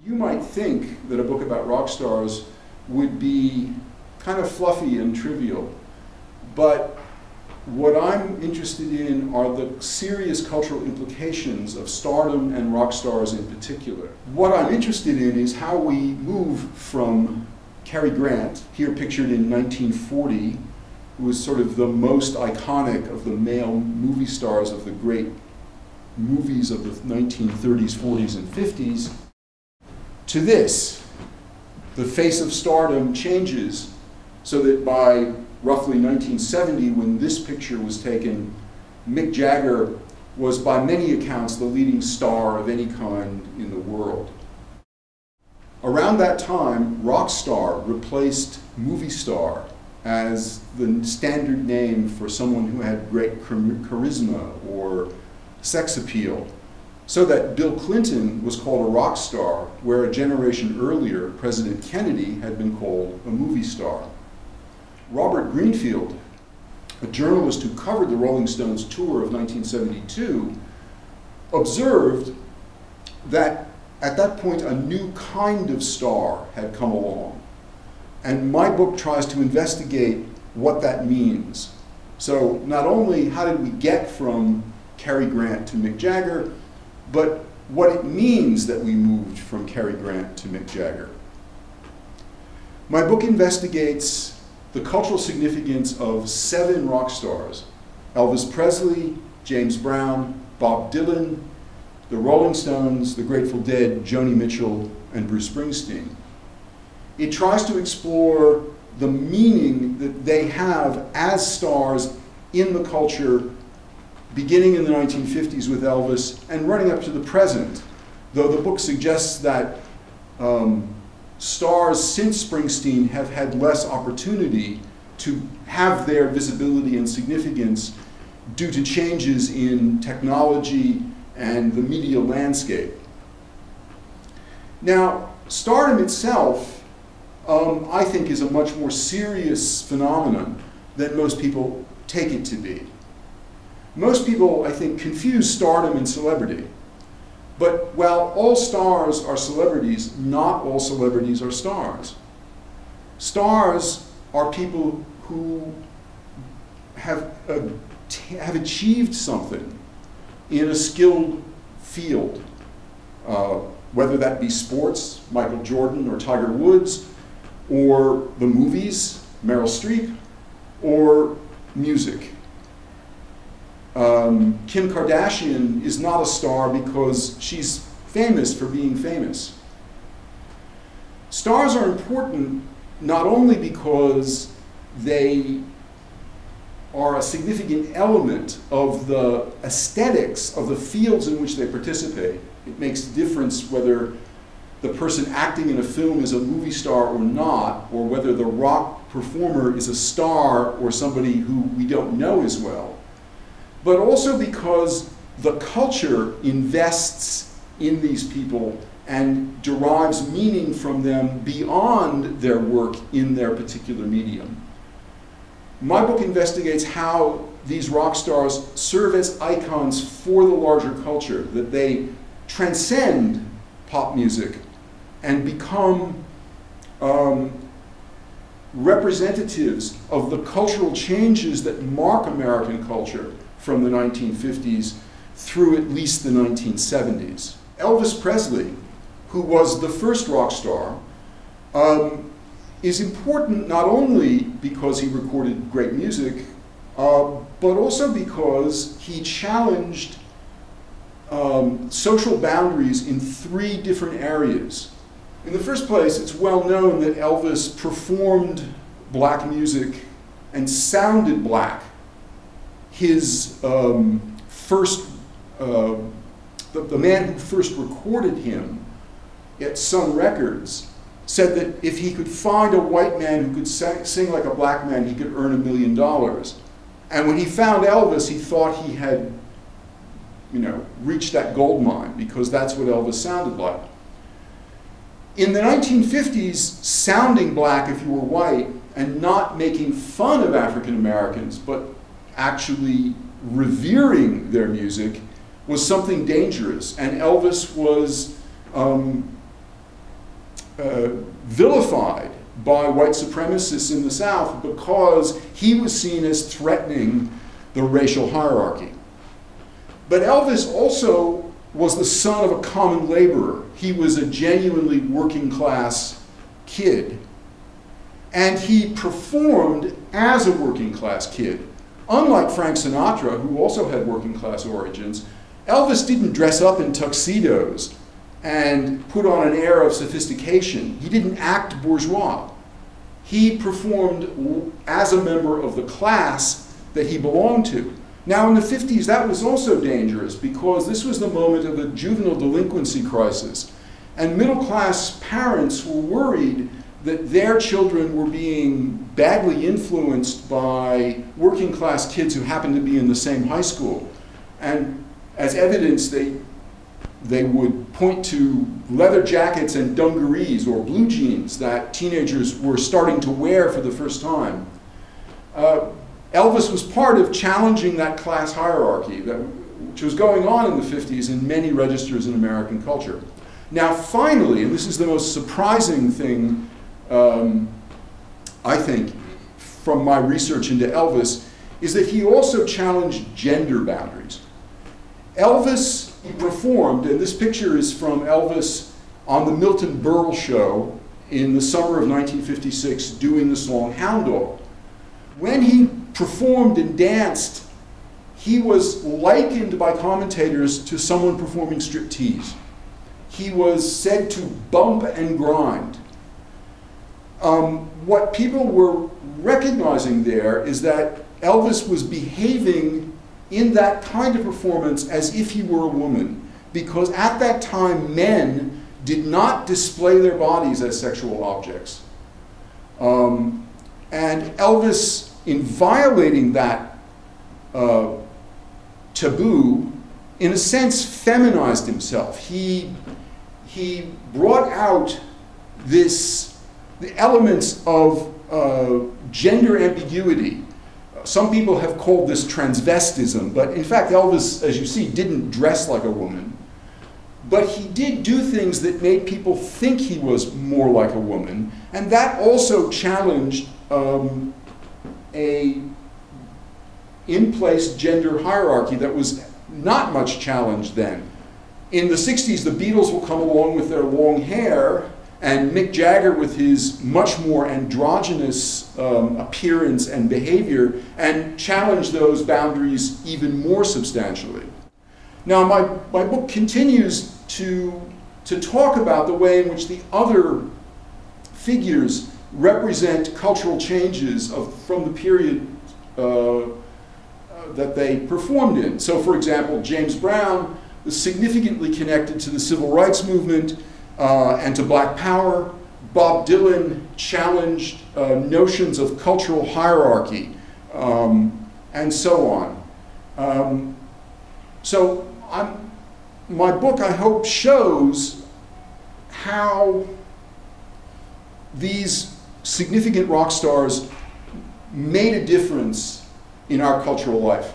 You might think that a book about rock stars would be kind of fluffy and trivial, but what I'm interested in are the serious cultural implications of stardom and rock stars in particular. What I'm interested in is how we move from Cary Grant, here pictured in 1940, who was sort of the most iconic of the male movie stars of the great movies of the 1930s, 40s, and 50s, to this. The face of stardom changes so that by roughly 1970, when this picture was taken, Mick Jagger was by many accounts the leading star of any kind in the world. Around that time, rock star replaced movie star as the standard name for someone who had great charisma or sex appeal, so that Bill Clinton was called a rock star, where a generation earlier, President Kennedy had been called a movie star. Robert Greenfield, a journalist who covered the Rolling Stones tour of 1972, observed that at that point a new kind of star had come along. And my book tries to investigate what that means. So not only how did we get from Cary Grant to Mick Jagger, but what it means that we moved from Cary Grant to Mick Jagger. My book investigates the cultural significance of 7 rock stars: Elvis Presley, James Brown, Bob Dylan, the Rolling Stones, the Grateful Dead, Joni Mitchell, and Bruce Springsteen. It tries to explore the meaning that they have as stars in the culture, beginning in the 1950s with Elvis and running up to the present, though the book suggests that stars since Springsteen have had less opportunity to have their visibility and significance due to changes in technology and the media landscape. Now, stardom itself, I think, is a much more serious phenomenon than most people take it to be. Most people, I think, confuse stardom and celebrity. But while all stars are celebrities, not all celebrities are stars. Stars are people who have achieved something in a skilled field, whether that be sports, Michael Jordan or Tiger Woods, or the movies, Meryl Streep, or music. Kim Kardashian is not a star because she's famous for being famous. Stars are important not only because they are a significant element of the aesthetics of the fields in which they participate. It makes a difference whether the person acting in a film is a movie star or not, or whether the rock performer is a star or somebody who we don't know as well. But also because the culture invests in these people and derives meaning from them beyond their work in their particular medium. My book investigates how these rock stars serve as icons for the larger culture, that they transcend pop music and become representatives of the cultural changes that mark American culture from the 1950s through at least the 1970s. Elvis Presley, who was the first rock star, is important not only because he recorded great music, but also because he challenged social boundaries in 3 different areas. In the first place, it's well known that Elvis performed black music and sounded black. His the man who first recorded him at Sun Records said that if he could find a white man who could sing like a black man, he could earn $1 million. And when he found Elvis, he thought he had, reached that gold mine, because that's what Elvis sounded like. In the 1950s, sounding black if you were white and not making fun of African Americans, but actually revering their music was something dangerous. And Elvis was vilified by white supremacists in the South because he was seen as threatening the racial hierarchy. But Elvis also was the son of a common laborer. He was a genuinely working class kid. And he performed as a working class kid. Unlike Frank Sinatra, who also had working class origins, Elvis didn't dress up in tuxedos and put on an air of sophistication. He didn't act bourgeois. He performed as a member of the class that he belonged to. Now in the 50s, that was also dangerous because this was the moment of a juvenile delinquency crisis. And middle-class parents were worried that their children were being badly influenced by working-class kids who happened to be in the same high school. And as evidence, they would point to leather jackets and dungarees or blue jeans that teenagers were starting to wear for the first time. Elvis was part of challenging that class hierarchy which was going on in the 50s in many registers in American culture. Now finally, and this is the most surprising thing, I think, from my research into Elvis, is that he also challenged gender boundaries. Elvis performed, and this picture is from Elvis on the Milton Berle show in the summer of 1956 doing the song Hound Dog. When he performed and danced, he was likened by commentators to someone performing striptease. He was said to bump and grind. What people were recognizing there is that Elvis was behaving in that kind of performance as if he were a woman, because at that time men did not display their bodies as sexual objects. And Elvis, in violating that taboo, in a sense feminized himself. He brought out the elements of gender ambiguity. Some people have called this transvestism, but in fact Elvis, as you see, didn't dress like a woman. But he did do things that made people think he was more like a woman, and that also challenged a in-place gender hierarchy that was not much challenged then. In the 60s, the Beatles will come along with their long hair, and Mick Jagger with his much more androgynous appearance and behavior, and challenge those boundaries even more substantially. Now, my book continues to talk about the way in which the other figures represent cultural changes from the period that they performed in. So, for example, James Brown was significantly connected to the civil rights movement and to Black Power. Bob Dylan challenged notions of cultural hierarchy, and so on. My book, I hope, shows how these significant rock stars made a difference in our cultural life.